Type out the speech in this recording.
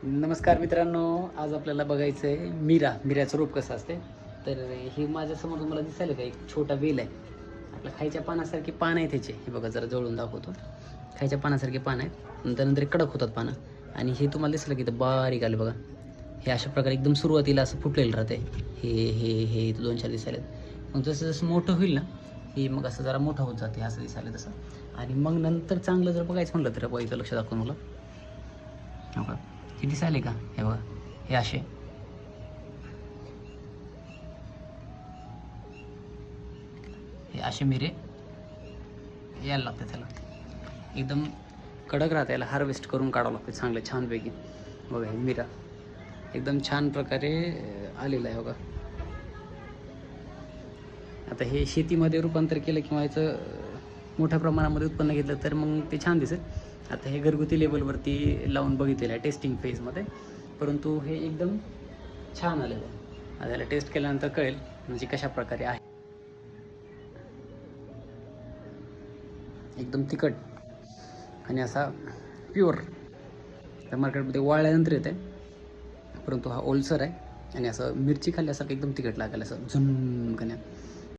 नमस्कार मित्रांनो, आज आपल्याला बघायचं आहे मिऱ्याचं रोप कसं असते. तर हे माझ्यासमोर तुम्हाला दिसायला का एक छोटा वेल आहे. आपल्या खायच्या पानासारखी पानं आहे त्याचे. हे बघा जरा जवळून दाखवतो. खायच्या पानासारखे पानं आहेत, नंतर कडक होतात पानं. आणि हे तुम्हाला दिसलं की इथं बारीक आलं बघा. हे अशा प्रकारे एकदम सुरुवातीला असं फुटलेलं राहते. हे 2-4 दिसायला. मग जसं जसं मोठं होईल ना, हे मग असं जरा मोठं होत जाते असं दिसायला तसं. आणि मग नंतर चांगलं जर बघायचं म्हटलं तर बघा इथं लक्ष दाखवून मला हो का हे दिसायले का. हे बघा हे असे मिरे यायला लागते. त्याला एकदम कडक राहते. याला हार्वेस्ट करून काढावं लागते चांगलं छानपैकी. बघा हे मिरा एकदम छान प्रकारे आलेला आहे बघा. आता हे शेतीमध्ये रूपांतर केलं किंवा याचं मोठ्या प्रमाणामध्ये उत्पन्न घेतलं तर मग ते छान दिसेल. आता हे घरगुती लेवलवरती लावून बघितलेलं आहे टेस्टिंग फेजमध्ये, परंतु हे एकदम छान आलेलं आहे. आता याला टेस्ट केल्यानंतर कळेल म्हणजे कशा प्रकारे आहे. एकदम तिखट आणि असा प्युअर. त्या मार्केटमध्ये वाळल्यानंतर येते, परंतु हा ओलसर आहे आणि असं मिरची खाल्ल्यासारखं एकदम तिखट लागेल असं झुणकण्या.